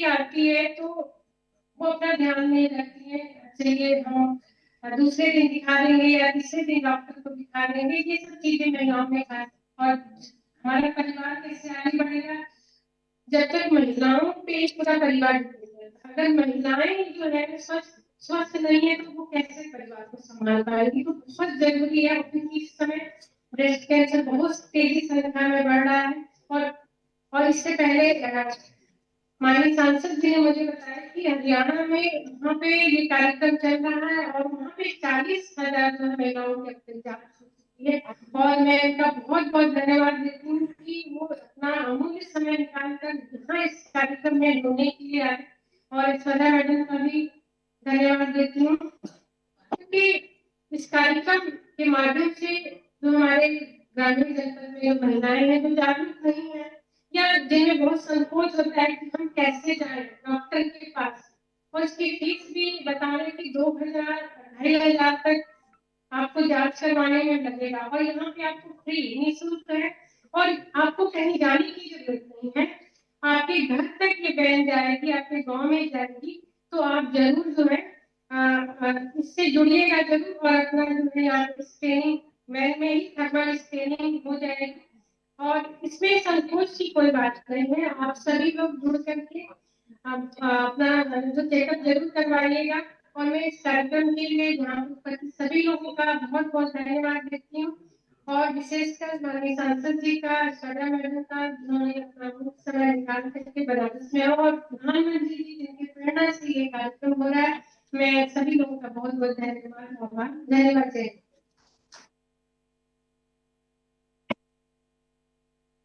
भी आती है तो वो अपना ध्यान नहीं रखती है, चलिए हम दूसरे दिन दिखा देंगे या तीसरे दिन डॉक्टर को दिखा देंगे, ये सब चीजें महिलाओं में खास। और हमारा परिवार कैसे आगे बढ़ेगा जब तक महिलाओं पे पूरा परिवार है। अगर महिलाएं जो है स्वस्थ स्वस्थ नहीं है तो वो कैसे परिवार को संभाल पाएगी। तो बहुत जरूरी है, क्योंकि इस समय ब्रेस्ट कैंसर बहुत तेजी संख्या में बढ़ रहा है। और इससे पहले माननीय सांसद जी ने मुझे बताया कि हरियाणा में वहाँ पे ये कार्यक्रम चल रहा है और वहाँ पे 40,000 महिलाओं की अब तक जांच हो चुकी है। और मैं इनका बहुत बहुत धन्यवाद देती हूँ कि वो अपना अमूल्य समय निकालकर यहाँ इस कार्यक्रम में होने के लिए आए। और सदा मैडम का भी धन्यवाद देती हूँ, क्योंकि इस कार्यक्रम के माध्यम से जो हमारे ग्रामीण जनपद में महिलाएं हैं जो जागरूक नहीं है या जिन्हें बहुत संकोच होता है कि हम कैसे जाएं डॉक्टर के पास, और उसकी फीस भी बता रहे कि 2,000 2,500 तक आपको जांच करवाने में लगेगा। और यहाँ पे आपको फ्री निःशुल्क है और आपको कहीं जाने की जरूरत नहीं है, आपके घर तक ये वैन जाएगी, आपके गांव में जाएगी। तो आप जरूर जो है इससे जुड़िएगा जरूर और अपना जो है आप स्क्रीनिंग वैन में ही थर्मल स्क्रीनिंग हो जाएगी। और इसमें संकोच की कोई बात नहीं है, आप सभी लोग जुड़ करके आप अपना जो चेकअप जरूर करवाइएगा। और मैं इस कार्यक्रम के लिए यहाँ उपस्थित सभी लोगों का बहुत बहुत धन्यवाद देती हूँ, और विशेषकर माननीय सांसद जी का, श्रद्धा मैडम का, जिन्होंने अपना बहुत समय निकाल करके बनारस में और प्रधानमंत्री जी जिनकी प्रेरणा से ये कार्यक्रम हो रहा है। मैं सभी लोगों का बहुत बहुत धन्यवाद। धन्यवाद।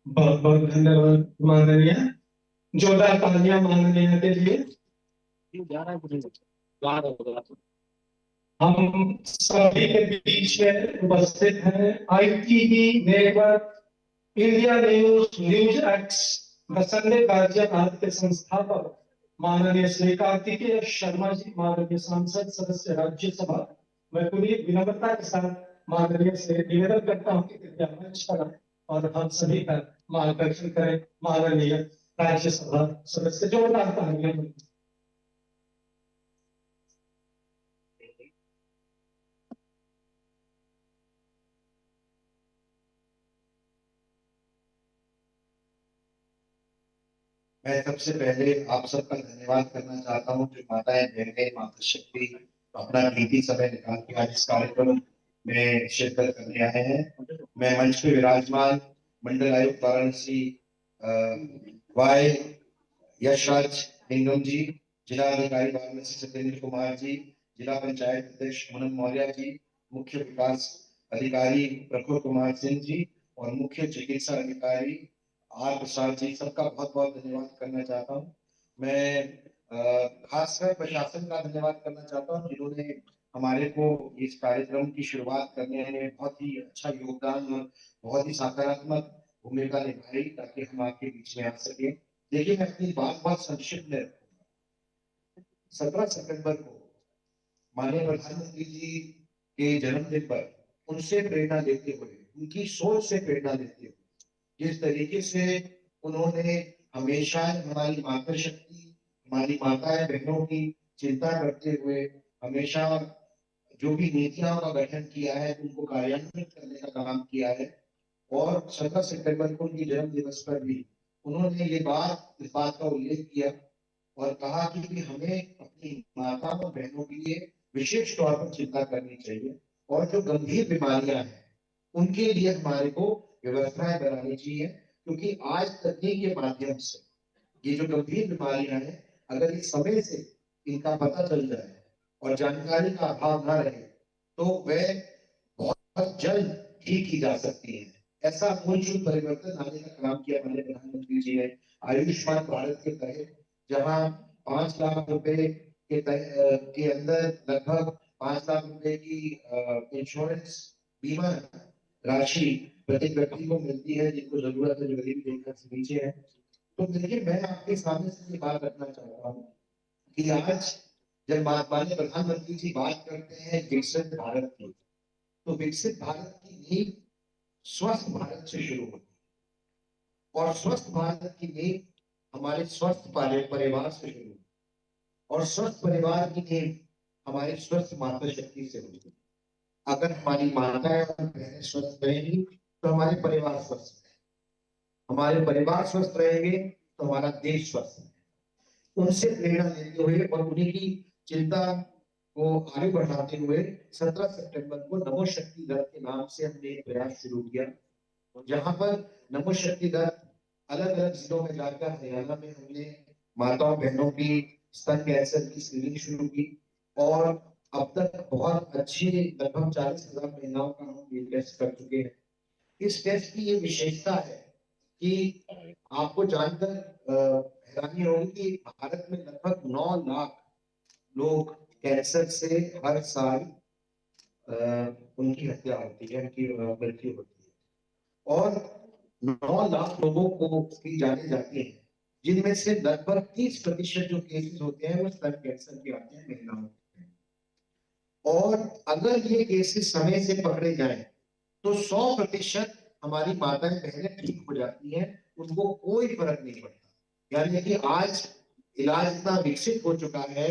बहुत बहुत धन्यवाद माननीय, जोरदार तालियां माननीय के लिए। हम सभी के बीच में उपस्थित हैं ITV network, India news, news x, the Sunday guardian आदि के संस्थापक माननीय श्री कार्तिकेय शर्मा जी, माननीय सांसद सदस्य राज्यसभा। मैं पूरी विनम्रता के साथ माननीय से निवेदन करता हूँ कि कृपया मंच पर और हम सभी का मार्गदर्शन करें। माननीय राज्यसभा सदस्य जोरदार तालियां। मैं सबसे पहले आप सबका धन्यवाद करना चाहता हूँ जो माताएं बहनें मातृशक्ति अपना कीमती समय निकाल के आज इस कार्यक्रम में शिरकत करने आए हैं। मैं मंच पे विराजमान मंडल आयुक्त वाराणसी वाई यशराज निंगम जी, जिला अधिकारी वाराणसी सत्येंद्र कुमार जी, जिला पंचायत अध्यक्ष मनन मौर्य जी, मुख्य विकास अधिकारी प्रफुल्ल कुमार सिंह जी और मुख्य चिकित्सा अधिकारी आर प्रसाद जी, सबका बहुत बहुत धन्यवाद करना चाहता हूँ। मैं खासकर प्रशासन का धन्यवाद करना चाहता हूँ जिन्होंने हमारे को इस कार्यक्रम की शुरुआत करने में बहुत ही अच्छा योगदान और बहुत ही सकारात्मक भूमिका निभाई ताकि हम आपके बीच में आ सके। देखिए, मैं अपनी बात बहुत संक्षिप्त में रखूंगा। 17 सितंबर को माननीय प्रधानमंत्री जी के जन्मदिन पर उनसे प्रेरणा लेते हुए, उनकी सोच से प्रेरणा लेते हुए, जिस तरीके से उन्होंने हमेशा हमारी मातृशक्ति, हमारी माताएं बहनों की चिंता करते हुए हमेशा जो भी नीतियों का गठन किया है उनको कार्यान्वित करने का काम किया है। और 17 सितंबर को उनके जन्म दिवस पर भी उन्होंने इस बात का उल्लेख किया और कहा कि हमें अपनी माताओं और बहनों के लिए विशेष तौर पर चिंता करनी चाहिए और जो गंभीर बीमारियां हैं उनके लिए हमारे को व्यवस्थाएं बनानी चाहिए, क्योंकि आज तकनीक के माध्यम से ये जो गंभीर बीमारियां हैं अगर इस समय से इनका पता चल जाए और जानकारी का अभाव न रहे तो वह बहुत जल्द ठीक की जा सकती है। ऐसा मूलभूत परिवर्तन लाने का काम किया हमारे प्रधानमंत्री जी ने आयुष्मान भारत के तहत, जहां 5 लाख रुपए के अंदर लगभग 5 लाख रुपए की इंश्योरेंस बीमा राशि प्रति व्यक्ति को मिलती है जिनको जरूरत है, जो गरीबी रेखा से नीचे है। तो देखिए, मैं आपके सामने से ये बात रखना चाहता हूँ कि आज जब माननीय प्रधानमंत्री जी बात करते हैं विकसित भारत की, तो विकसित भारत की नींव स्वस्थ भारत से शुरू होती है और स्वस्थ भारत की नींव हमारे स्वस्थ परिवार से शुरू होती है। और स्वस्थ परिवार की नींव हमारी स्वस्थ माता शक्ति से होती है। अगर हमारी माताएं और बहनें स्वस्थ रहेंगी तो हमारे परिवार स्वस्थ रहेंगे, हमारे परिवार स्वस्थ रहेंगे तो हमारा देश स्वस्थ रहेगा। उनसे प्रेरणा लेते हुए और उन्हीं की चिंता को आगे बढ़ाते हुए 17 सितंबर को नमो शक्ति रथ के नाम से हमने एक प्रयास शुरू किया, जहां पर नमो शक्ति रथ अलग अलग जिलों में जाकर हरियाणा में हमने माताओं बहनों की स्तन कैंसर की स्क्रीनिंग शुरू की। और अब तक बहुत अच्छी लगभग 40,000 महिलाओं का हम ये टेस्ट कर चुके हैं। इस टेस्ट की ये विशेषता है कि आपको जानकर हैरानी होगी कि भारत में लगभग 9 लाख लोग कैंसर से हर साल उनकी हत्या होती है, उनकी मृत्यु होती है। और 9 लाख लोगों को की जाने जाती है, जिनमें से लगभग 30% जो केसेस होते हैं वो स्तन कैंसर के आते हैं महिलाओं में। और अगर ये केसेस समय से पकड़े जाएं तो 100% हमारी माताएं बहनें ठीक हो जाती हैं, उनको कोई फर्क नहीं पड़ता। यानी कि आज इलाज इतना विकसित हो चुका है,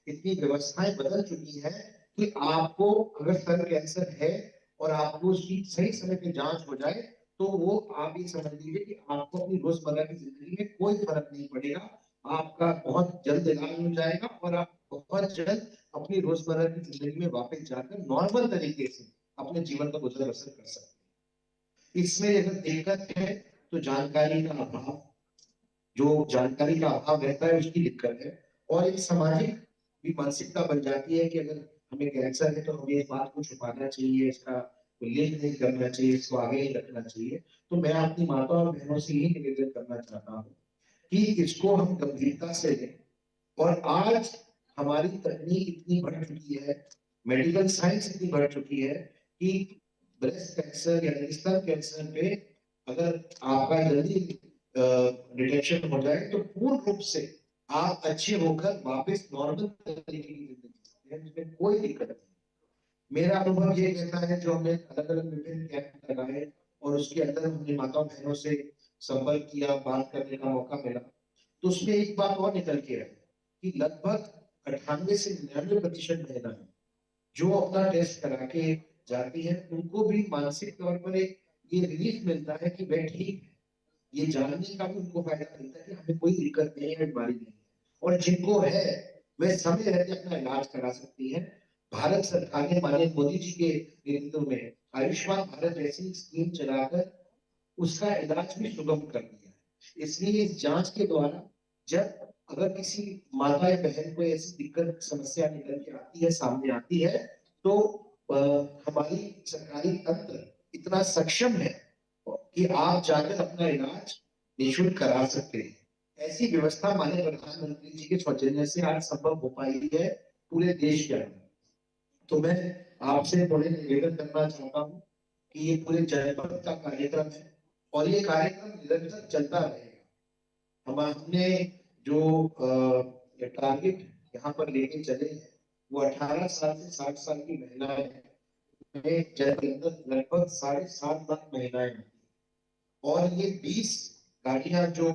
इतनी व्यवस्थाएं बदल चुकी है कि आपको अगर स्तन कैंसर है और आपको उसकी सही समय पे जांच हो जाए तो वो आप ये समझ लीजिए कि आपको अपनी रोजमर्रा की जिंदगी में कोई फर्क नहीं पड़ेगा। आपका बहुत जल्द इलाज हो जाएगा और आप बहुत जल्द अपनी रोजमर्रा की जिंदगी में वापस जाकर नॉर्मल तरीके से अपने जीवन का गुजर बसर कर सकते हैं। इसमें अगर दिक्कत है तो जानकारी का अभाव, जो जानकारी का अभाव रहता है उसकी दिक्कत है। और एक सामाजिक भी मानसिकता बन जाती है कि अगर हमें कैंसर है तो हमें इस बात को छुपाना चाहिए, इसका उल्लेख नहीं करना चाहिए, इसको आगे नहीं रखना चाहिए। तो मैं अपनी माता और बहनों से यही निवेदन करना चाहता हूँ कि इसको हम गंभीरता से लें। और आज हमारी तकनीक इतनी बढ़ चुकी है, मेडिकल साइंस इतनी बढ़ चुकी है कि ब्रेस्ट कैंसर या स्तन कैंसर पे अगर आपका जल्दी डिटेक्शन हो जाए तो पूर्ण रूप से आप अच्छे होकर वापस नॉर्मल तरीके की जिंदगी जीते हैं, जिसमें कोई दिक्कत नहीं। मेरा अनुभव ये कहता है, जो हमने अलग अलग विभिन्न कैंप लगाए और उसके अंदर हमने माताओं बहनों से संपर्क किया, बात करने का मौका मिला, तो उसमें एक बात और निकल के आई कि लगभग 98 से 99% महिलाएं जो अपना टेस्ट करा के जाती है उनको भी मानसिक तौर पर एक ये रिलीफ मिलता है कि वह ठीक है। ये जानने का भी उनको फायदा मिलता है कि हमें कोई दिक्कत नहीं है, बीमारी नहीं है। और जिनको है वे समय रहते अपना इलाज करा सकती है। भारत सरकार ने माननीय मोदी जी के नेतृत्व में आयुष्मान भारत जैसी स्कीम चलाकर उसका इलाज भी सुगम कर दिया है। इसलिए इस जांच के द्वारा जब अगर किसी माता या बहन को ऐसी दिक्कत समस्या निकल के आती है, सामने आती है, तो हमारी सरकारी तंत्र इतना सक्षम है कि आप जाकर अपना इलाज निःशुल्क करा सकते हैं। ऐसी व्यवस्था माननीय प्रधानमंत्री जी के सौजन्य से आज संभव हो पाई है पूरे देश के अंदर। तो मैं आपसे थोड़े निवेदन करना चाहता हूँ कि ये पूरे जनपद का कार्यक्रम है और ये कार्यक्रम निरंतर चलता रहेगा। हमने जो टारगेट यहाँ पर लेके चले हैं वो 18 साल से 60 साल की महिलाएं हैं। जनपद के अंदर लगभग 7.5 लाख महिलाएं हैं और ये 20 गाड़ियां जो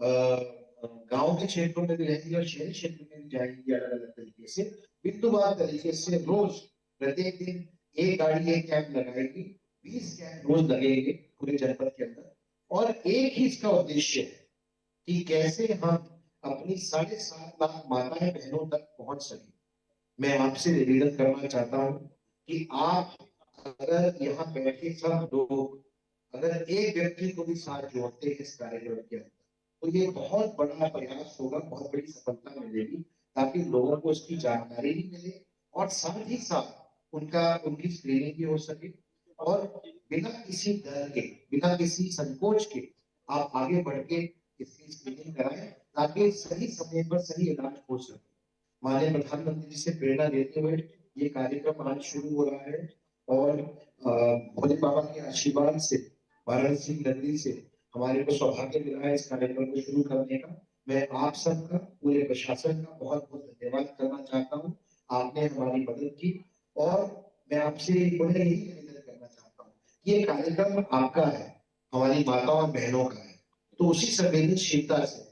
गांव के क्षेत्रों में भी रहेंगी और शहरी क्षेत्र में भी जाएंगी अलग अलग तरीके से, बिंदुवार तरीके से रोज प्रत्येक दिन एक गाड़ी एक कैंप लगाएगी। 20 कैंप रोज लगेंगे पूरे जनपद के अंदर और एक ही इसका उद्देश्य है कि कैसे हम अपनी 7.5 लाख माताएं बहनों तक पहुंच सके। मैं आपसे निवेदन करना चाहता हूं कि आप अगर यहाँ बैठे सब लोग अगर एक व्यक्ति को भी साथ जोड़ते हैं इस कार्यक्रम के अंदर तो ये बहुत बड़ा प्रयास होगा, बहुत बड़ी सफलता मिलेगी, ताकि लोगों को इसकी जानकारी भी मिले और साथ ही साथ उनकी स्क्रीनिंग भी हो सके और बिना किसी डर के, बिना किसी संकोच के आप आगे बढ़ के इसकी स्क्रीनिंग कराएं ताकि सही समय पर सही इलाज हो सके। माननीय प्रधानमंत्री जी से प्रेरणा लेते हुए ये कार्यक्रम आज शुरू हो रहा है और भोले बाबा के आशीर्वाद से वाराणसी नगरी से हमारे को सौभाग्य मिला है इस कार्यक्रम को शुरू करने का। मैं आप सबका, पूरे प्रशासन का बहुत बहुत धन्यवाद करना चाहता हूँ। आपने हमारी मदद की और मैं आपसे पुनः यही निवेदन करना चाहता हूँ कि ये कार्यक्रम आपका है, हमारी माताओं और बहनों का है, तो उसी संवेदनशीलता से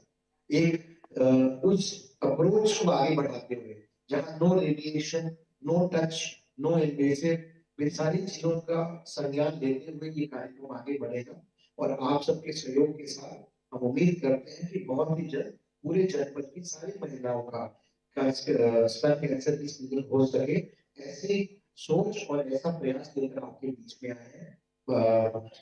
एक उस अप्रोच को आगे बढ़ाते हुए जहां no radiation, no touch, no invasive, इन सारी चीजों का संज्ञान लेते हुए ये कार्यक्रम आगे बढ़ेगा और आप सबके सहयोग के साथ हम उम्मीद करते हैं कि बहुत ही जल्द पूरे जनपद की सारी महिलाओं का स्तन कैंसर की स्क्रीनिंग हो सके। ऐसी सोच और ऐसा प्रयास लेकर आपके बीच में आए हैं।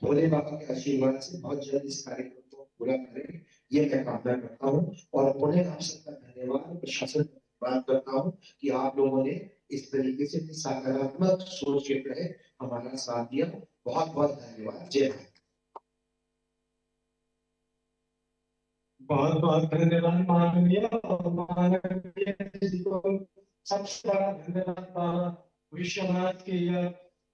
भोले बाबा के आशीर्वाद से बहुत जल्द इस कार्यक्रम को पूरा करें, ये मैं कामना करता हूँ और पुनः आप सबका धन्यवाद प्रशासन को धन्यवाद करता हूँ कि आप लोगों ने इस तरीके से सकारात्मक सोच के तहत हमारा साथ दिया। बहुत बहुत धन्यवाद। जय हिंद। बहुत बहुत धन्यवाद माननीय और माननीय जी को सबसे बड़ा धन्यवाद। विश्वनाथ की यह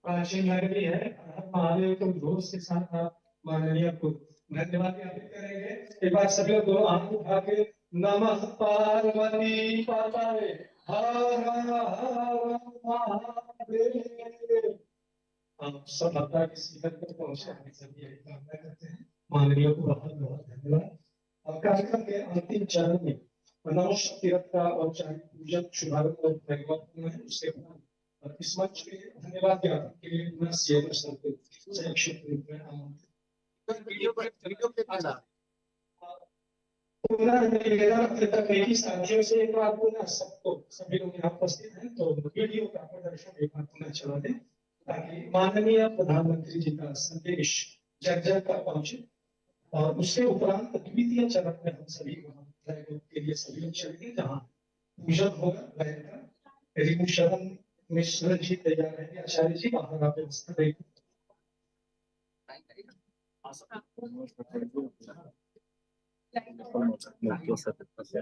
प्राचीन नगरी है, हर महादेव को जोश के साथ आप माननीय को धन्यवाद ज्ञापित करेंगे। एक बार सभी लोग दोनों हाथ उठा के नमः पार्वती पतये हर हर महादेव। आप सब माता के शिखर पर पहुंचे, हम सभी यही कामना करते हैं। माननीय को बहुत बहुत धन्यवाद। और कार्यक्रम के अंतिम चरण में नमः तीर्थ का औपचारिक पूजन शुभारंभ और परिवर्तन है। उसके बाद इस मंच के धन्यवाद ज्ञापन के लिए पुनः सीएम सर को संक्षिप्त रूप में आमंत्रित। पुनः निवेदन तकनीकी साथियों से एक बार पुनः सबको, सभी लोग यहाँ उपस्थित हैं तो वीडियो का प्रदर्शन एक बार पुनः चला दें ताकि माननीय प्रधानमंत्री जी का संदेश जग जग तक पहुंचे। और उसके उपरांत द्वितीय चरण में हम सभी के लिए सभी लोग चलेंगे जहाँ पूजन होगा। रिंकू शरण मिश्र जी तैयार रहेंगे, आचार्य जी बाहर आप व्यवस्था रहेगी।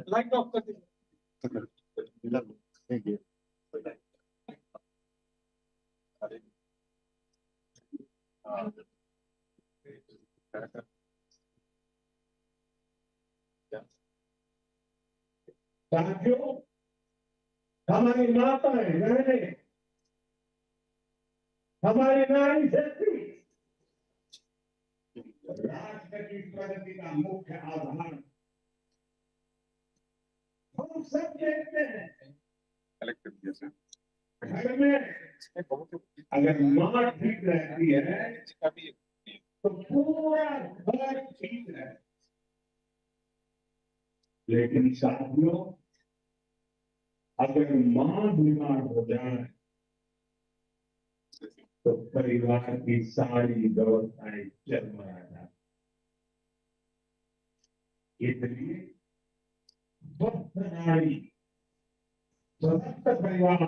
लाइट ऑफ कर दीजिए। साथियों, हमारी माताएं बहनें, हमारी नारी शक्ति राष्ट्र की प्रगति का मुख्य आधार। हम सब देखते हैं घर में अगर मां ठीक रहती है तो पूरा घर ठीक है। लेकिन साथियों, अगर मां बीमार हो जाए तो परिवार की सारी व्यवस्थाएं चरमरा जाती। इसलिए स्वस्थ नारी, स्वस्थ परिवार,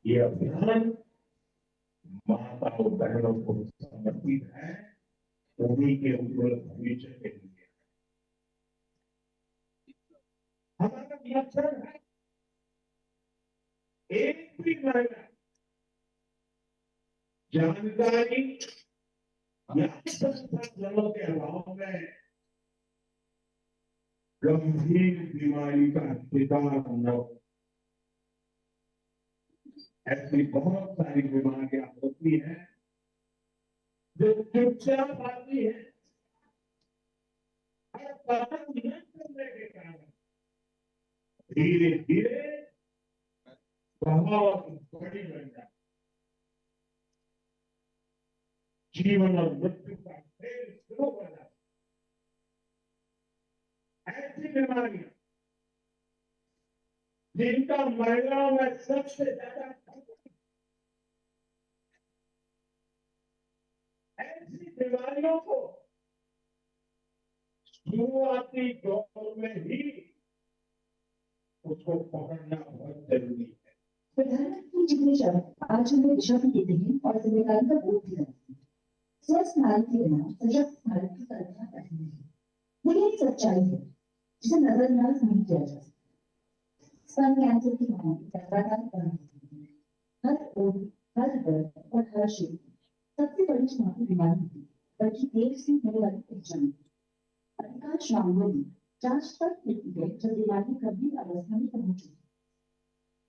ये अभियान माताओं बहनों को समर्पित है, उन्हीं के उज्जवल भविष्य के लिए। हमारा लक्ष्य है एक भी महिला जानकारी या जनों के अभाव में गंभीर बीमारी का शिकार न हो। ऐसी बहुत सारी बीमारियां होती हैं जो चुपचाप आती है और पता न करने के कारण धीरे धीरे बहुत बड़ी बन जाती, जीवन और मृत्यु का खेल शुरू हो जाता। ऐसी बीमारियां जिनका महिलाओं में सबसे ज्यादा, ऐसी बीमारियों को शुरुआती दौर में ही उसको पकड़ना बहुत जरूरी है। प्रधानमंत्री जी ने जब आज हमें दिशा भी देते हैं और जिम्मेदारी का बोध भी लगाते हैं। स्वस्थ भारत के बिना सशक्त भारत की कल्पना कठिन है, लेकिन एक सच्चाई है जिसे नजरअंदाज नहीं किया जा सकता। स्तन कैंसर की बीमारी लगातार बढ़ रही है। हर उम्र, हर वर्ग और हर क्षेत्र सबसे बड़ी चुनौती बीमारी नहीं, बल्कि देर से होने वाली पहचान है। अधिकांश मामलों में जांच तब मिलती है जब बीमारी गंभीर अवस्था में पहुंच चुकी है।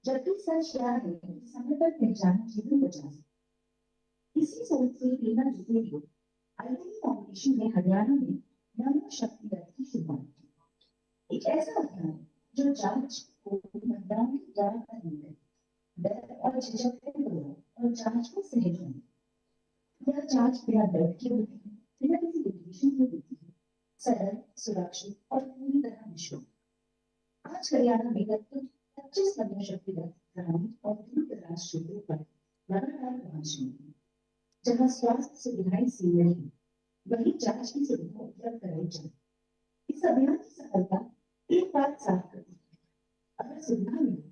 जबकि सच यह है कि समय पर पहचाना जीवन बचा सकता। इसी सोच से प्रेरणा देते हुए आईटी फाउंडेशन ने हरियाणा में नारी शक्ति रथ की शुरुआत की। एक ऐसा अभियान जो जांच को मतदान के द्वारा करने में डर और झिझक से दूर और जांच को सहज बने। यह जांच बिना डर के होती है, बिना किसी लिटिगेशन के होती है, सरल, सुरक्षित और पूरी तरह निःशुल्क। आज हरियाणा में लगभग 25 नगर शक्ति रथ ग्रामीण और दूर दराज क्षेत्रों पर लगातार पहुंच रही है। जहां स्वास्थ्य सुविधाएं सीमित हैं, वहीं जांच की सुविधा उपलब्ध कराई जाए। इस अभियान की सफलता एक बात साफ करती है, अगर सुविधा मिले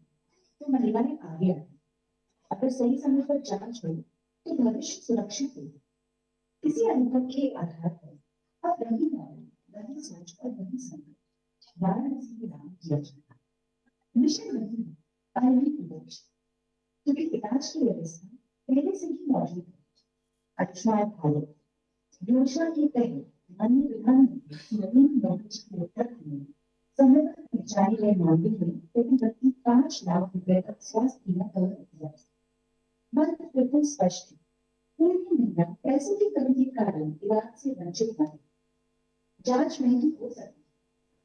तो महिलाएं आगे आए, अगर सही समय पर जांच हो तो भविष्य सुरक्षित हो। इसी अनुभव के आधार पर अब वही मॉडल, वही सोच और वही संकल्प वाराणसी के नाम किया जाता है। मिशन नहीं है, पहली लक्ष्य, क्योंकि इलाज की व्यवस्था पहले से ही मौजूद है। आयुष्मान भारत योजना के तहत अन्य विधान नवीन मरीज के नेतृत्व में समय पर पहुंचाए गए मामले में प्रति व्यक्ति 5 लाख रुपए तक स्वास्थ्य बीमा कवर किया जाए। मंत्र बिल्कुल स्पष्ट है, कोई भी महिला पैसों की कमी के कारण इलाज से वंचित न रहे। जांच महंगी हो सकती है,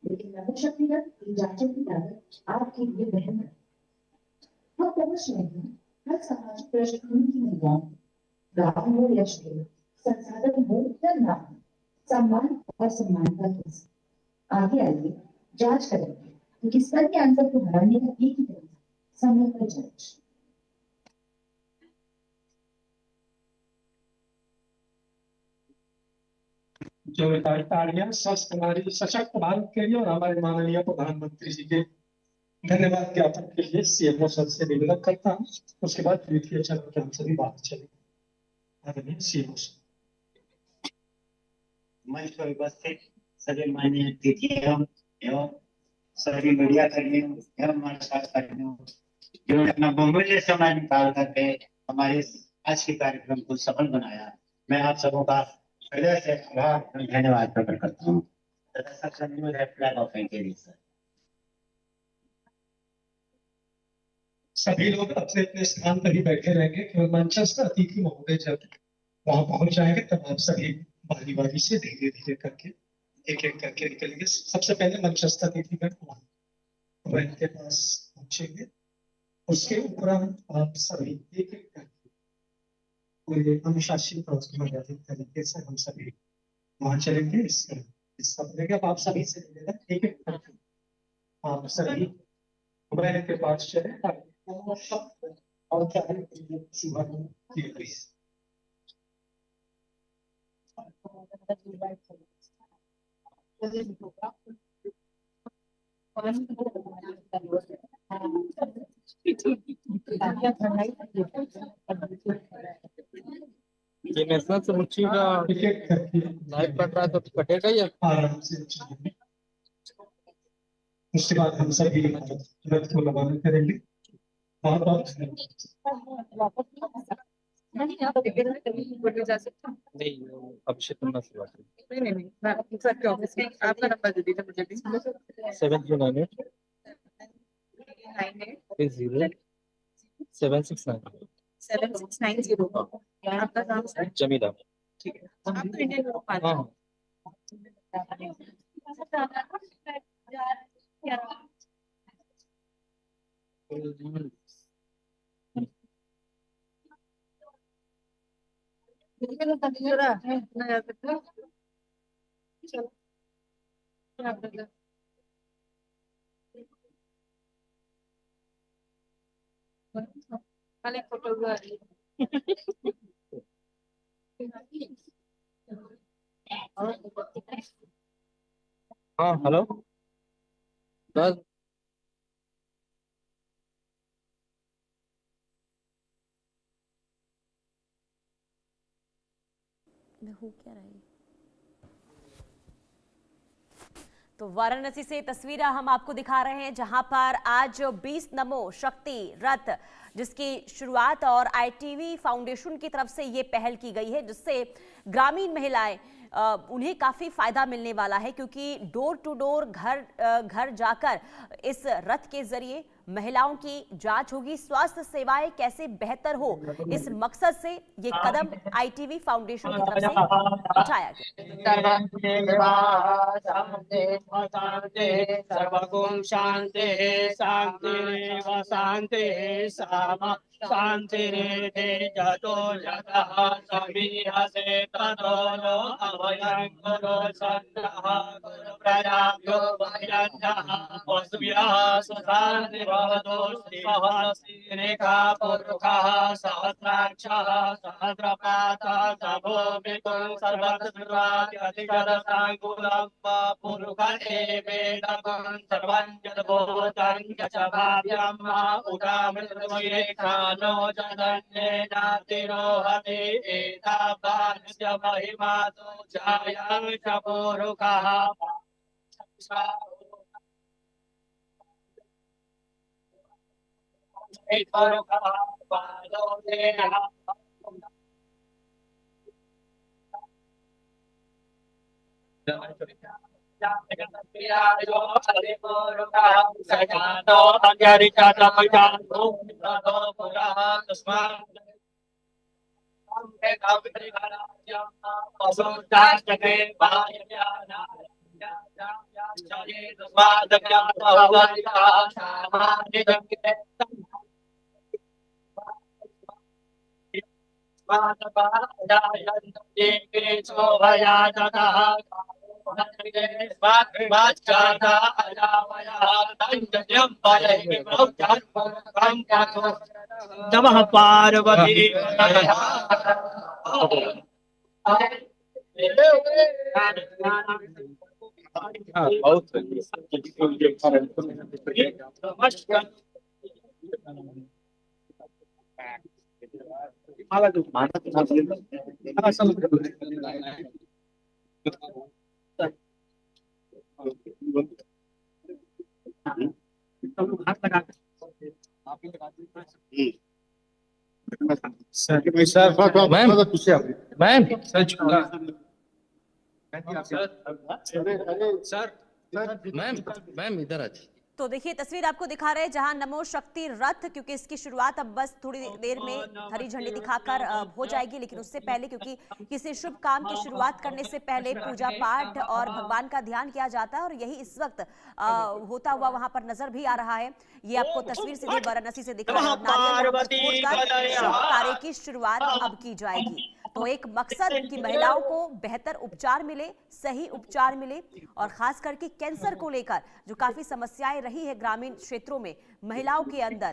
लेकिन नगर शक्ति रथ की जांचों की लागत आपके लिए वहन है। हम पहुंच रहे हैं हर सामाजिक पृष्ठभूमि की महिलाओं, गांव हो या शहर, संसाधन हो या ना हो, सम्मान और समानता के साथ आगे आइए, जांच करेंगे, क्योंकि स्तन कैंसर को हराने का एक ही तरीका, समय पर जांच। जो तालियां स्वस्थ नारी सशक्त भारत के लिए और हमारे माननीय प्रधानमंत्री जी के धन्यवाद ज्ञापन के लिए सीएमओ सर से निवेदन करता हूँ। उसके बाद द्वितीय चरण के हम सभी बात चलेंगे। आदरणीय सीएमओ सर। मंच पर उपस्थित सभी माननीय अतिथियों एवं सभी मीडिया कर्मियों एवं हमारे साथ कर्मियों जो अपना बहुमूल्य समय निकाल करके हमारे आज के कार्यक्रम को सफल बनाया, मैं आप सबों का हृदय से आभार और धन्यवाद प्रकट करता हूँ। सभी लोग अपने अपने स्थान पर ही बैठे रहेंगे, केवल मंचस्थ अतिथि महोदय जब वहां पहुंच जाएंगे तब आप सभी बारी बारी से धीरे धीरे करके एक एक करके निकलेंगे। सबसे पहले मंचस्थ अतिथि वैन के पास पहुंचेंगे, उसके उपरांत आप सभी एक एक करके पूरे अनुशासित और मर्यादित तरीके से हम सभी वहां चलेंगे। इसका मतलब आप सभी से एक एक करके आप सभी वैन के पास चले और चाहे सुबह प्लीज। ये नेशनल समुच्ची का टिकट करके लाइव पड़ रहा है तो कटेगा या आराम से चलेंगे। उसके बाद हम सभी रथ को रवाना करेंगे। बहुत बहुत नहीं आप टिकट जा सकते हैं। नहीं, अभिषेक कुमार से बात नहीं मैं सर के ऑफिस में आपका नंबर दे दीजिए मुझे भी। 7098 30 769 7690 आपका नाम सर? जमीला। ठीक है, आप तो इंडियन ग्रुप हाँ हाँ हेलो बस हो क्या रहा है। तो वाराणसी से तस्वीरें हम आपको दिखा रहे हैं, जहां पर आज 20 नमो शक्ति रथ जिसकी शुरुआत और आईटीवी फाउंडेशन की तरफ से ये पहल की गई है, जिससे ग्रामीण महिलाएं उन्हें काफ़ी फ़ायदा मिलने वाला है, क्योंकि डोर टू डोर घर घर जाकर इस रथ के ज़रिए महिलाओं की जांच होगी, स्वास्थ्य सेवाएं कैसे बेहतर हो, इस मकसद से ये कदम ITV फाउंडेशन की तरफ से उठाया गया। सर्वगुण शांति शांति शांति सामा शांतिरेधे जतो जतः समीहसे ततो नो अभयं गुरो सन्नः गुरु प्रजाभ्यो भयन्तः वसुभ्यः सुशान्ति भवतु श्रीमहस्तिरेखा पुरुषः सहस्राक्षः सहस्रपातः तभो विकुं सर्वत्र पुरुषे वेदकं सर्वं यद्भूतं यच भाव्यं मा उदामृतमयेखानो जगन्नेनातिरोहति एतावानस्य महिमा तु जायं च पुरुषः नमः पार्वती मैम इधर आ। तो देखिए तस्वीर आपको दिखा रहे हैं जहां नमो शक्ति रथ, क्योंकि इसकी शुरुआत अब बस थोड़ी देर में हरी झंडी दिखाकर हो जाएगी, लेकिन उससे पहले क्योंकि किसी शुभ काम की शुरुआत करने से पहले पूजा पाठ और भगवान का ध्यान किया जाता है, और यही इस वक्त होता हुआ वहां पर नजर भी आ रहा है। ये आपको तस्वीर सीधे वाराणसी से दिखा रहा है। नारियल शुभ कार्य की शुरुआत अब की जाएगी। तो एक मकसद कि महिलाओं को बेहतर उपचार मिले, सही उपचार मिले, और खास करके कैंसर को लेकर जो काफी समस्याएं रही है ग्रामीण क्षेत्रों में महिलाओं के अंदर,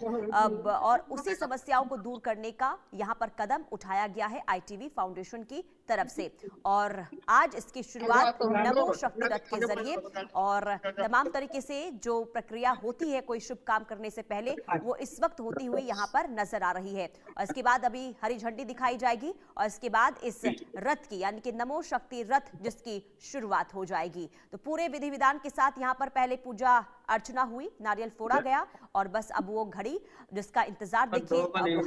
और उसी समस्याओं को दूर करने का यहाँ पर कदम उठाया गया है ITV फाउंडेशन की तरफ से। और आज इसकी शुरुआत नमो शक्ति रथ के जरिए, और तमाम तरीके से जो प्रक्रिया होती है कोई शुभ काम करने से पहले, वो इस वक्त होती हुई यहाँ पर नजर आ रही है। और इसके बाद अभी हरी झंडी दिखाई जाएगी, और इसके बाद इस रथ की यानी कि नमो शक्ति रथ जिसकी शुरुआत हो जाएगी। तो पूरे विधि विधान के साथ यहाँ पर पहले पूजा अर्चना हुई, नारियल फोड़ा गया, और बस अब वो घड़ी जिसका इंतजार देखिए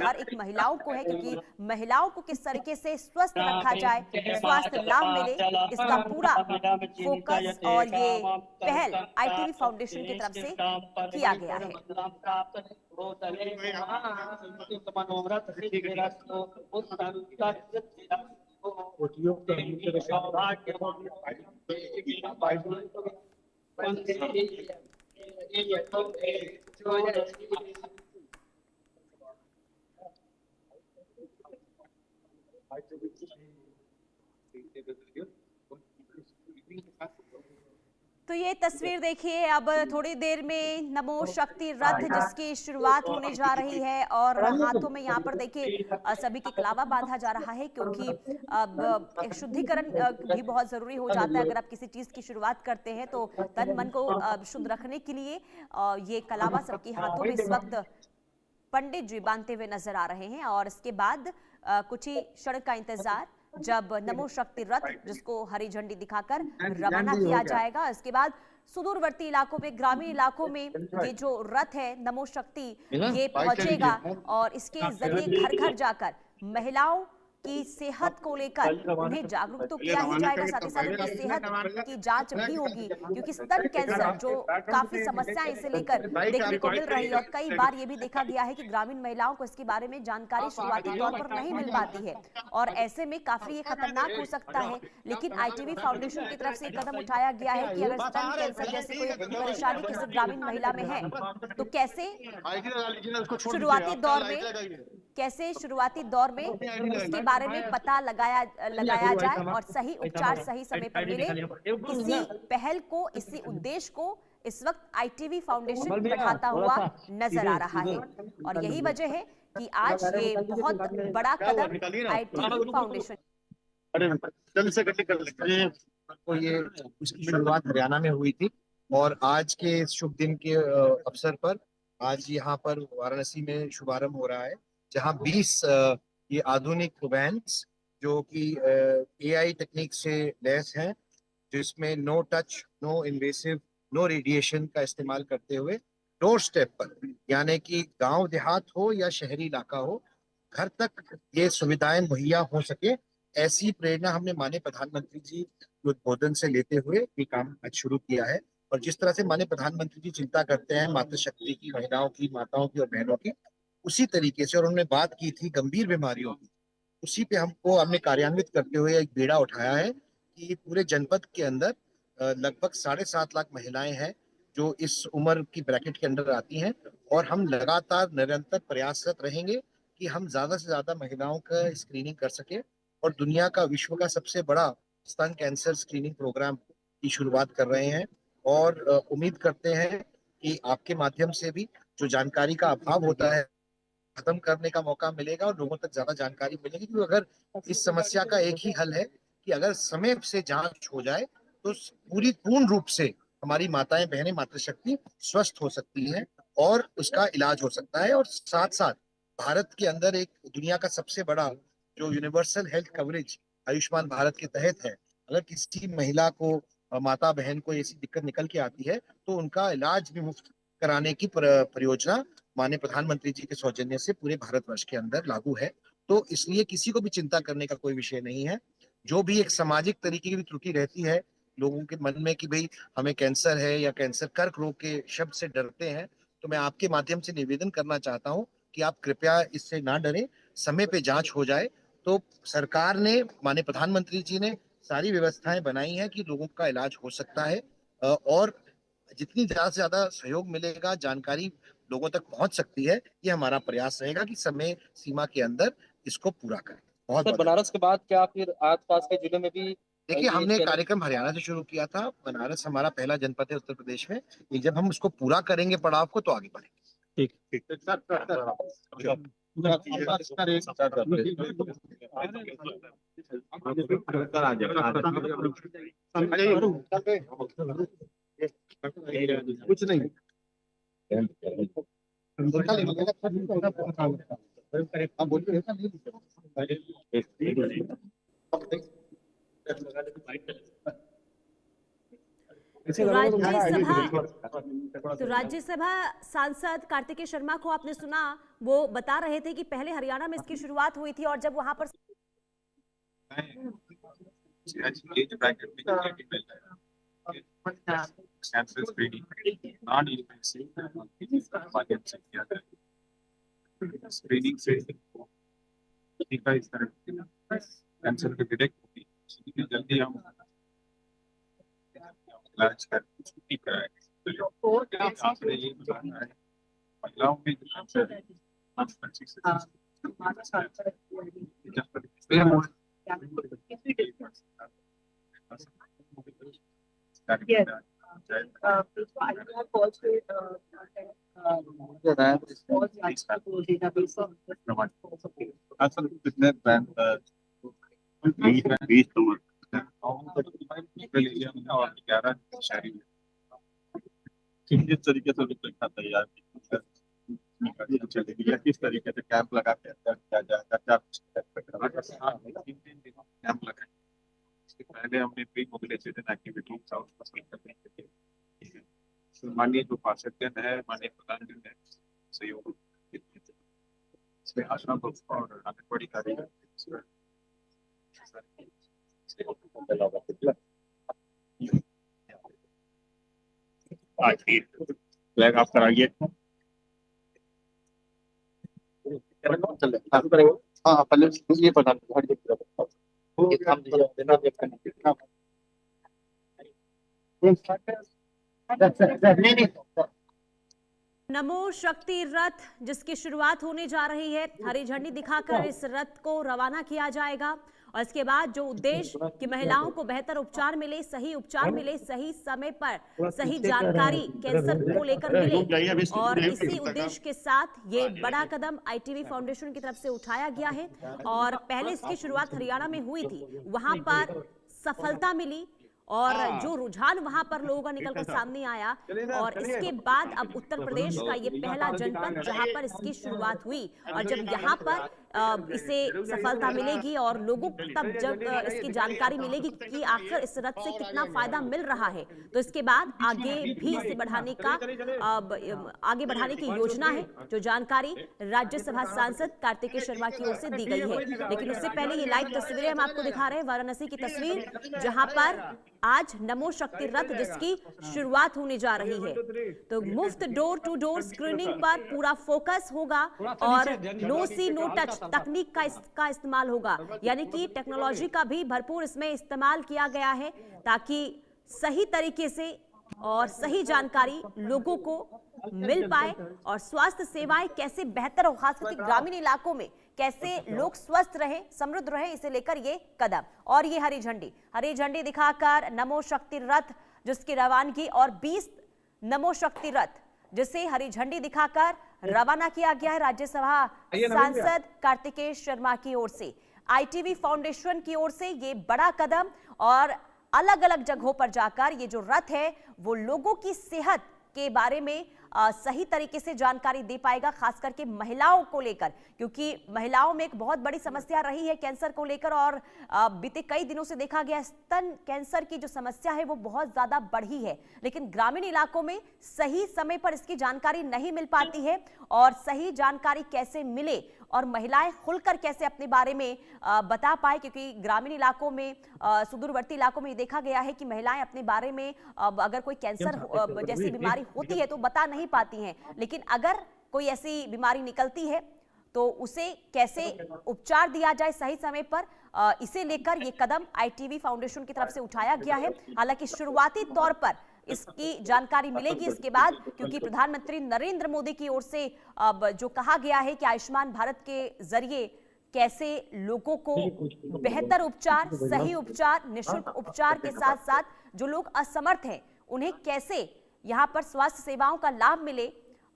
हर एक महिलाओं को है, क्योंकि महिलाओं को किस तरीके से स्वस्थ रखा जाए, स्वास्थ्य लाभ मिले, इसका पूरा फोकस और ये पहल ITV फाउंडेशन की तरफ से किया गया है। तो ये तस्वीर देखिए, अब थोड़ी देर में नमो शक्ति रथ जिसकी शुरुआत होने जा रही है, और हाथों में यहाँ पर देखिए सभी की कलावा बांधा जा रहा है, क्योंकि अब शुद्धिकरण भी बहुत जरूरी हो जाता है। अगर आप किसी चीज की शुरुआत करते हैं तो तन मन को शुद्ध रखने के लिए ये कलावा सबके हाथों में इस वक्त पंडित जी बांधते हुए नजर आ रहे हैं। और इसके बाद कुछ ही क्षण का इंतजार, जब नमो शक्ति रथ जिसको हरी झंडी दिखाकर रवाना किया जाएगा। इसके बाद सुदूरवर्ती इलाकों में, ग्रामीण इलाकों में ये जो रथ है नमो शक्ति, ये पहुंचेगा, और इसके जरिए घर घर जाकर महिलाओं की सेहत को लेकर उन्हें जागरूक तो किया ही जाएगा, साथ ही साथ उनकी सेहत की जांच भी होगी, क्योंकि स्तन कैंसर जो काफी समस्याएं इसे लेकर देखने को मिल रही है और कई बार ये भी देखा गया है कि ग्रामीण महिलाओं को इसके बारे में जानकारी शुरुआती तौर पर नहीं मिल पाती है और ऐसे में काफी ये खतरनाक हो सकता है। लेकिन आईटीवी फाउंडेशन की तरफ से कदम उठाया गया है कि अगर स्तन कैंसर जैसी कोई परेशानी किसी ग्रामीण महिला में है तो कैसे शुरुआती दौर में उसके बारे में पता लगाया जाए और सही उपचार सही समय पर मिले। इसी पहल को, इसी उद्देश्य को इस वक्त आईटीवी फाउंडेशन बढ़ाता हुआ नजर आ रहा है और यही वजह है कि आज ये बहुत बड़ा कदम आईटीवी फाउंडेशन। तो ये इसकी शुरुआत हरियाणा में हुई थी और आज के शुभ दिन के अवसर पर आज यहाँ पर वाराणसी में शुभारंभ हो रहा है, जहाँ 20 ये आधुनिक वैन्स जो कि एआई टेक्निक से लैस हैं, जिसमें no touch, no invasive, no radiation का इस्तेमाल करते हुए डोर स्टेप पर, यानी कि गांव देहात हो या शहरी इलाका हो, घर तक ये सुविधाएं मुहैया हो सके, ऐसी प्रेरणा हमने माननीय प्रधानमंत्री जी के उद्बोधन से लेते हुए ये काम आज शुरू किया है। और जिस तरह से माननीय प्रधानमंत्री जी चिंता करते हैं मातृशक्ति की, महिलाओं की, माताओं की और बहनों की, उसी तरीके से, और उन्होंने बात की थी गंभीर बीमारियों की, उसी पे हमने कार्यान्वित करते हुए एक बेड़ा उठाया है कि पूरे जनपद के अंदर लगभग 7.5 लाख महिलाएं हैं जो इस उम्र की ब्रैकेट के अंदर आती हैं और हम लगातार निरंतर प्रयासरत रहेंगे कि हम ज्यादा से ज्यादा महिलाओं का स्क्रीनिंग कर सके और दुनिया का, विश्व का सबसे बड़ा स्तन कैंसर स्क्रीनिंग प्रोग्राम की शुरुआत कर रहे हैं। और उम्मीद करते हैं कि आपके माध्यम से भी जो जानकारी का अभाव होता है खत्म करने का मौका मिलेगा और लोगों तक ज्यादा जानकारी मिलेगी। क्योंकि अगर इस समस्या का एक ही हल है कि अगर समय से जांच हो जाए तो पूर्ण रूप से हमारी माताएं बहनें, मातृशक्ति स्वस्थ हो सकती है और उसका इलाज हो सकता है। और साथ साथ भारत के अंदर एक दुनिया का सबसे बड़ा जो universal health coverage Ayushman Bharat के तहत है, अगर किसी महिला को, माता बहन को ऐसी दिक्कत निकल के आती है तो उनका इलाज भी मुफ्त कराने की परियोजना माननीय प्रधानमंत्री जी के सौजन्य से पूरे भारतवर्ष के अंदर लागू है। तो इसलिए किसी को भी चिंता करने का कोई विषय नहीं है। जो भी एक सामाजिक तरीके की भी त्रुटि रहती है लोगों के मन में कि भाई हमें कैंसर है या कैंसर, कर्क रोग के शब्द से डरते हैं, तो मैं आपके माध्यम से निवेदन करना चाहता हूं कि आप कृपया इससे ना डरें, समय पे जांच हो जाए। तो सरकार ने, माननीय प्रधानमंत्री जी ने सारी व्यवस्थाएं बनाई हैं कि लोगों का इलाज हो सकता है और जितनी ज्यादा से ज्यादा सहयोग मिलेगा, जानकारी लोगों तक पहुंच सकती है, ये हमारा प्रयास रहेगा कि समय सीमा के अंदर इसको पूरा करें। बहुत बनारस के बाद क्या फिर आसपास के जिलों में भी? देखिए, हमने कार्यक्रम हरियाणा से शुरू किया था, बनारस हमारा पहला जनपद है उत्तर प्रदेश में। जब हम उसको पूरा करेंगे पड़ाव को तो आगे बढ़ेंगे। ठीक। कुछ नहीं। तो राज्यसभा सांसद कार्तिकेय शर्मा को आपने सुना, वो बता रहे थे कि पहले हरियाणा में इसकी शुरुआत हुई थी और जब वहां पर स्क्रीनिंग से टीका इस तरह कैंसर के डिटेक्ट होती है, जल्दी हम इलाज कर छुट्टी कराएंगे। आपने ये बताना है महिलाओं में और 11 शहरी किस तरीके से तैयार चलेगी या किस तरीके से कैंप लगा के किया जाएगा, क्या कैंप लगाए। इसके पहले हमने प्री मोबिलाइजेशन एक्टिविटी माननीय जो पार्षदगण है, माननीय प्रधानगण है, सहयोग इसमें आशा और आंगनबाड़ी कार्यकर्ता फ्लैग आप कराइए। हाँ पहले ये बता नमो शक्ति रथ जिसकी शुरुआत होने जा रही है, हरी झंडी दिखाकर इस रथ को रवाना किया जाएगा और इसके बाद जो उद्देश्य कि महिलाओं को बेहतर उपचार मिले, सही उपचार मिले, सही समय पर सही जानकारी कैंसर को लेकर मिले और इसी उद्देश्य के साथ ये बड़ा कदम ITV फाउंडेशन की तरफ से उठाया गया है। और पहले इसकी शुरुआत हरियाणा में हुई थी, वहां पर सफलता मिली और जो रुझान वहां पर लोगों का निकलकर सामने आया और इसके बाद अब उत्तर प्रदेश का ये पहला जनपद जहां पर इसकी शुरुआत हुई और जब यहाँ पर इसे सफलता मिलेगी और लोगों को तब जब इसकी जानकारी मिलेगी कि आखिर इस रथ से कितना फायदा मिल रहा है, तो इसके बाद आगे भी इसे बढ़ाने का आगे बढ़ाने की योजना है, जो जानकारी राज्यसभा सांसद कार्तिकेय शर्मा की ओर से दी गई है। लेकिन उससे पहले ये लाइव तस्वीरें हम आपको दिखा रहे हैं, वाराणसी की तस्वीर जहां पर आज नमो शक्ति रथ जिसकी शुरुआत होने जा रही है। तो मुफ्त डोर टू डोर स्क्रीनिंग पर पूरा फोकस होगा और नो सी नो टच तकनीक का इस्तेमाल होगा, यानी कि टेक्नोलॉजी का भी भरपूर इसमें इस्तेमाल किया गया है ताकि सही तरीके से और सही जानकारी लोगों को मिल पाए और स्वास्थ्य सेवाएं कैसे बेहतर हो, खास करके ग्रामीण इलाकों में कैसे लोग स्वस्थ रहे, समृद्ध रहे, इसे लेकर ये कदम। और ये हरी झंडी दिखाकर नमो शक्ति रथ जिसकी रवानगी और 20 नमो शक्ति रथ जिसे हरी झंडी दिखाकर रवाना किया गया है राज्यसभा सांसद कार्तिकेय शर्मा की ओर से, ITV फाउंडेशन की ओर से ये बड़ा कदम। और अलग अलग जगहों पर जाकर ये जो रथ है वो लोगों की सेहत के बारे में सही तरीके से जानकारी दे पाएगा, खास करके महिलाओं को लेकर, क्योंकि महिलाओं में एक बहुत बड़ी समस्या रही है कैंसर को लेकर और बीते कई दिनों से देखा गया स्तन कैंसर की जो समस्या है वो बहुत ज्यादा बढ़ी है। लेकिन ग्रामीण इलाकों में सही समय पर इसकी जानकारी नहीं मिल पाती है और सही जानकारी कैसे मिले और महिलाएं खुलकर कैसे अपने बारे में बता पाए, क्योंकि ग्रामीण इलाकों में सुदूरवर्ती इलाकों में देखा गया है कि महिलाएं अपने बारे में अगर कोई कैंसर जैसी बीमारी होती है तो बता नहीं पाती हैं, लेकिन अगर कोई ऐसी बीमारी निकलती है तो उसे कैसे उपचार दिया जाए सही समय पर, इसे लेकर ये कदम ITV फाउंडेशन की तरफ से उठाया गया है। हालांकि शुरुआती तौर पर इसकी जानकारी मिलेगी इसके बाद, क्योंकि प्रधानमंत्री नरेंद्र मोदी की ओर से अब जो कहा गया है कि आयुष्मान भारत के जरिए कैसे लोगों को बेहतर उपचार, सही उपचार, निःशुल्क उपचार के साथ साथ जो लोग असमर्थ हैं उन्हें कैसे यहाँ पर स्वास्थ्य सेवाओं का लाभ मिले,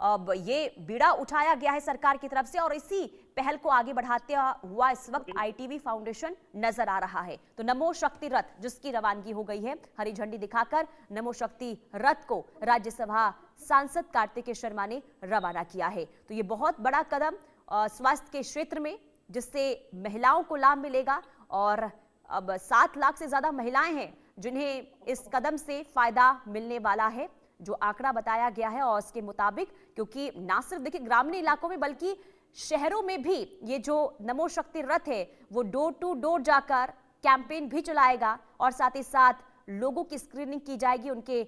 अब ये बीड़ा उठाया गया है सरकार की तरफ से और इसी पहल को आगे बढ़ाते हुआ इस वक्त ITV फाउंडेशन नजर आ रहा है। तो नमो शक्ति रथ जिसकी रवानगी हो गई है, हरी झंडी दिखाकर नमो शक्ति रथ को राज्यसभा सांसद कार्तिकेय शर्मा ने रवाना किया है। तो ये बहुत बड़ा कदम स्वास्थ्य के क्षेत्र में, जिससे महिलाओं को लाभ मिलेगा और अब 7 लाख से ज्यादा महिलाएं हैं जिन्हें इस कदम से फायदा मिलने वाला है, जो आंकड़ा बताया गया है। और इसके मुताबिक, क्योंकि ना सिर्फ देखिए ग्रामीण इलाकों में बल्कि शहरों में भी ये जो नमो शक्ति रथ है वो डोर टू डोर जाकर कैंपेन भी चलाएगा और साथ ही साथ लोगों की स्क्रीनिंग की जाएगी, उनके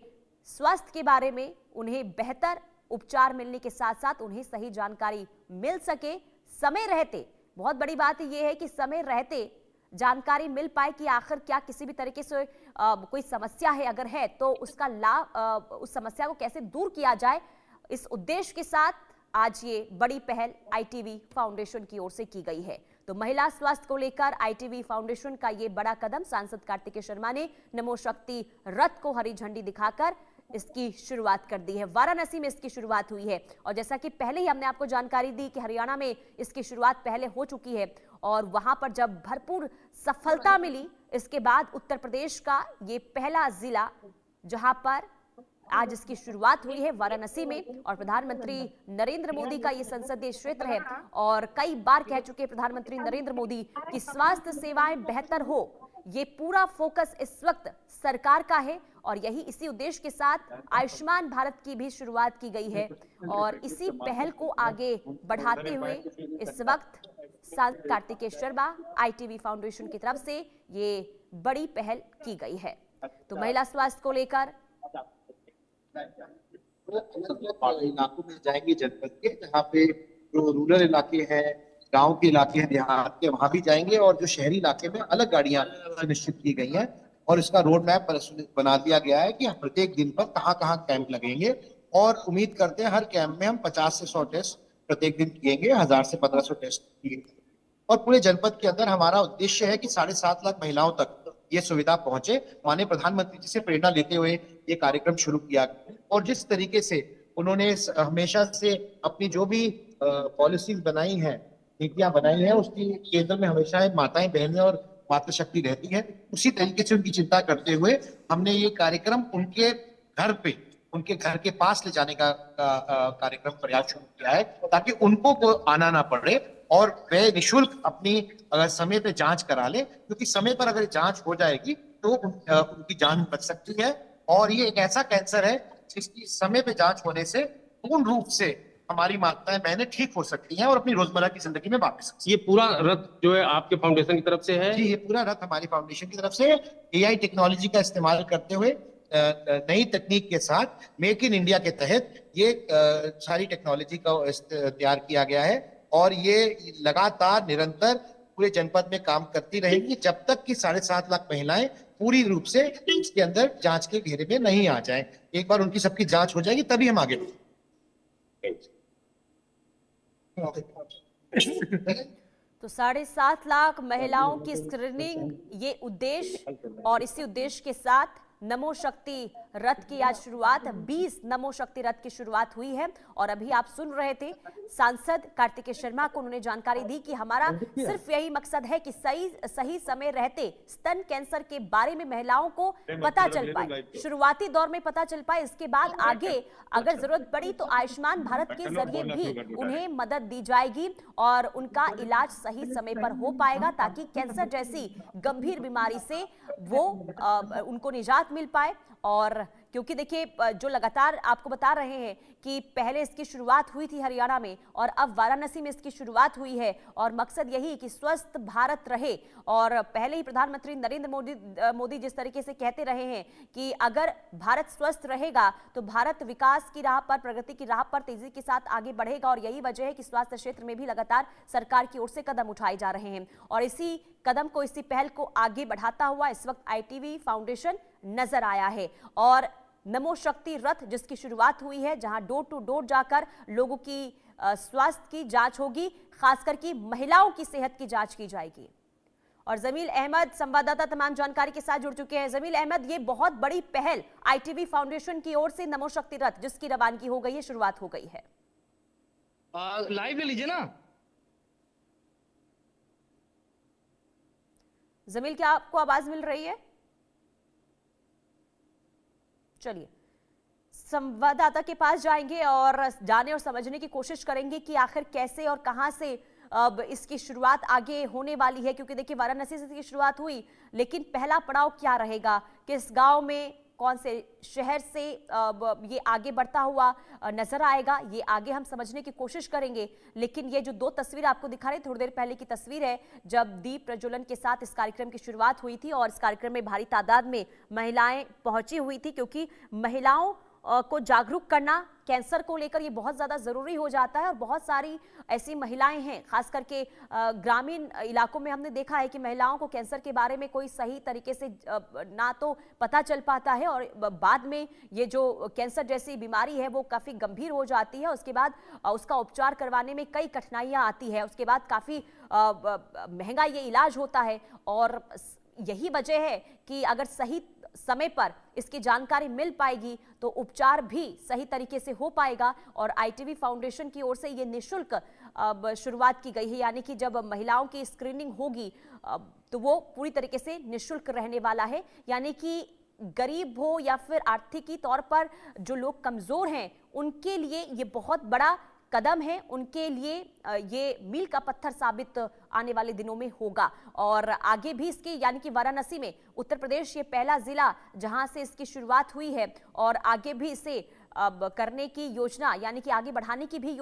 स्वास्थ्य के बारे में, उन्हें बेहतर उपचार मिलने के साथ साथ उन्हें सही जानकारी मिल सके समय रहते। बहुत बड़ी बात यह है कि समय रहते जानकारी मिल पाए कि आखिर क्या किसी भी तरीके से कोई समस्या है, अगर है तो उसका लाभ, उस समस्या को कैसे दूर किया जाए, इस उद्देश्य के साथ आज ये बड़ी पहल ITV फाउंडेशन की ओर से की गई है। तो महिला स्वास्थ्य को लेकर ITV फाउंडेशन का ये बड़ा कदम सांसद कार्तिकेय शर्मा ने नमो शक्ति रथ को हरी झंडी दिखाकर इसकी शुरुआत कर दी है। वाराणसी में इसकी शुरुआत हुई है और जैसा कि पहले ही हमने आपको जानकारी दी कि हरियाणा में इसकी शुरुआत पहले हो चुकी है और वहां पर जब भरपूर सफलता मिली, इसके बाद उत्तर प्रदेश का ये पहला जिला जहां पर आज इसकी शुरुआत हुई है वाराणसी में। और प्रधानमंत्री नरेंद्र मोदी का ये संसदीय क्षेत्र है और कई बार कह चुके प्रधानमंत्री नरेंद्र मोदी कि स्वास्थ्य सेवाएं बेहतर हो, ये पूरा फोकस इस वक्त सरकार का है और यही इसी उद्देश्य के साथ आयुष्मान भारत की भी शुरुआत की गई है। और इसी पहल को आगे बढ़ाते हुए इस वक्त सांसद कार्तिकेय शर्मा ITV फाउंडेशन की तरफ से ये बड़ी पहल की गई है। तो महिला स्वास्थ्य को लेकर इलाकों में जाएंगे जनपद के, जहाँ पे जो रूरल इलाके हैं, गांव के इलाके हैं, देहात के, वहां भी जाएंगे और जो शहरी इलाके में अलग गाड़ियां निश्चित की गई हैं और इसका रोड मैप बना दिया गया है कि प्रत्येक दिन पर कहाँ कहाँ कैंप लगेंगे और उम्मीद करते हैं हर कैंप में हम 50 से 100 टेस्ट प्रत्येक दिन किएंगे, 1000 से 1500 टेस्ट किए और पूरे जनपद के अंदर हमारा उद्देश्य है कि 7.5 लाख महिलाओं तक ये सुविधा पहुंचे। माननीय प्रधानमंत्री जी से प्रेरणा लेते हुए ये कार्यक्रम शुरू किया और जिस तरीके से उन्होंने हमेशा से अपनी जो भी पॉलिसीज बनाई हैं, नीतियां बनाई हैं, उसकी केंद्र में हमेशा माताएं, बहनें और मातृशक्ति रहती है। उसी तरीके से उनकी चिंता करते हुए हमने ये कार्यक्रम उनके घर पे, उनके घर के पास ले जाने का कार्यक्रम प्रयास शुरू किया है ताकि उनको को आना ना पड़े और वे निःशुल्क अपनी अगर समय पे जांच करा ले, क्योंकि समय पर अगर जांच हो जाएगी तो उनकी जान बच सकती है। और ये एक ऐसा कैंसर है जिसकी समय पे जांच होने से पूर्ण रूप से हमारी माताएं बहनें ठीक हो सकती हैं और अपनी रोजमर्रा की जिंदगी में वापस। ये पूरा रथ जो है आपके फाउंडेशन की तरफ से है? जी, ये पूरा रथ हमारी फाउंडेशन की तरफ से AI टेक्नोलॉजी का इस्तेमाल करते हुए नई तकनीक के साथ मेक इन इंडिया के तहत ये सारी टेक्नोलॉजी का तैयार किया गया है और ये लगातार निरंतर पूरे जनपद में काम करती रहेगी जब तक कि 7.5 लाख महिलाएं पूरी रूप से इसके अंदर जांच के घेरे में नहीं आ जाएं। एक बार उनकी सबकी जांच हो जाएगी तभी हम आगे तो 7.5 लाख महिलाओं की स्क्रीनिंग ये उद्देश्य और इसी उद्देश्य के साथ नमो शक्ति रथ की आज शुरुआत 20 नमो शक्ति रथ की शुरुआत हुई है। और अभी आप सुन रहे थे सांसद कार्तिकेय शर्मा को, उन्होंने जानकारी दी कि हमारा सिर्फ यही मकसद है कि सही समय रहते स्तन कैंसर के बारे में महिलाओं को पता चल पाए, शुरुआती दौर में पता चल पाए, इसके बाद आगे अगर जरूरत पड़ी तो आयुष्मान भारत के जरिए भी उन्हें मदद दी जाएगी और उनका इलाज सही समय पर हो पाएगा ताकि कैंसर जैसी गंभीर बीमारी से वो उनको निजात मिल पाए। और क्योंकि देखिए जो लगातार आपको बता रहे हैं कि पहले इसकी शुरुआत हुई थी हरियाणा में और अब वाराणसी में इसकी शुरुआत हुई है और मकसद यही कि स्वस्थ भारत रहे। और पहले ही प्रधानमंत्री नरेंद्र मोदी जिस तरीके से कहते रहे हैं कि अगर भारत स्वस्थ रहेगा तो भारत विकास की राह पर, प्रगति की राह पर तेजी के साथ आगे बढ़ेगा। और यही वजह है कि स्वास्थ्य क्षेत्र में भी लगातार सरकार की ओर से कदम उठाए जा रहे हैं और इसी कदम को, इसी पहल को आगे बढ़ाता हुआ इस वक्त ITV फाउंडेशन नजर आया है। और नमो शक्ति रथ जिसकी शुरुआत हुई है, जहां डोर टू डोर जाकर लोगों की स्वास्थ्य की जांच होगी, खासकर की महिलाओं की सेहत की जांच की जाएगी। और जमील अहमद संवाददाता तमाम जानकारी के साथ जुड़ चुके हैं। जमील अहमद, ये बहुत बड़ी पहल ITV फाउंडेशन की ओर से नमो शक्ति रथ जिसकी रवानगी हो गई है, शुरुआत हो गई है। लाइव ले लीजिए ना जमील, क्या आपको आवाज मिल रही है? चलिए संवाददाता के पास जाएंगे और जाने और समझने की कोशिश करेंगे कि आखिर कैसे और कहां से अब इसकी शुरुआत आगे होने वाली है, क्योंकि देखिए वाराणसी से इसकी शुरुआत हुई, लेकिन पहला पड़ाव क्या रहेगा, किस गांव में, कौन से शहर से ये आगे बढ़ता हुआ नजर आएगा, ये आगे हम समझने की कोशिश करेंगे। लेकिन ये जो दो तस्वीर आपको दिखा रहे, थोड़ी देर पहले की तस्वीर है जब दीप प्रज्वलन के साथ इस कार्यक्रम की शुरुआत हुई थी और इस कार्यक्रम में भारी तादाद में महिलाएं पहुंची हुई थी, क्योंकि महिलाओं को जागरूक करना कैंसर को लेकर ये बहुत ज़्यादा ज़रूरी हो जाता है। और बहुत सारी ऐसी महिलाएं हैं, खास करके ग्रामीण इलाकों में हमने देखा है कि महिलाओं को कैंसर के बारे में कोई सही तरीके से ना तो पता चल पाता है और बाद में ये जो कैंसर जैसी बीमारी है वो काफ़ी गंभीर हो जाती है। उसके बाद उसका उपचार करवाने में कई कठिनाइयाँ आती है, उसके बाद काफ़ी महंगा ये इलाज होता है। और यही वजह है कि अगर सही समय पर इसकी जानकारी मिल पाएगी तो उपचार भी सही तरीके से हो पाएगा। और ITV फाउंडेशन की ओर से ये निःशुल्क शुरुआत की गई है, यानी कि जब महिलाओं की स्क्रीनिंग होगी तो वो पूरी तरीके से निःशुल्क रहने वाला है। यानी कि गरीब हो या फिर आर्थिकी तौर पर जो लोग कमजोर हैं उनके लिए ये बहुत बड़ा कदम है, उनके लिए ये मील का पत्थर साबित आने वाले दिनों में होगा। और आगे भी इसकी, यानी कि वाराणसी में उत्तर प्रदेश ये पहला जिला जहां से इसकी शुरुआत हुई है और आगे भी इसे अब करने की योजना, यानी कि आगे बढ़ाने की भी योजना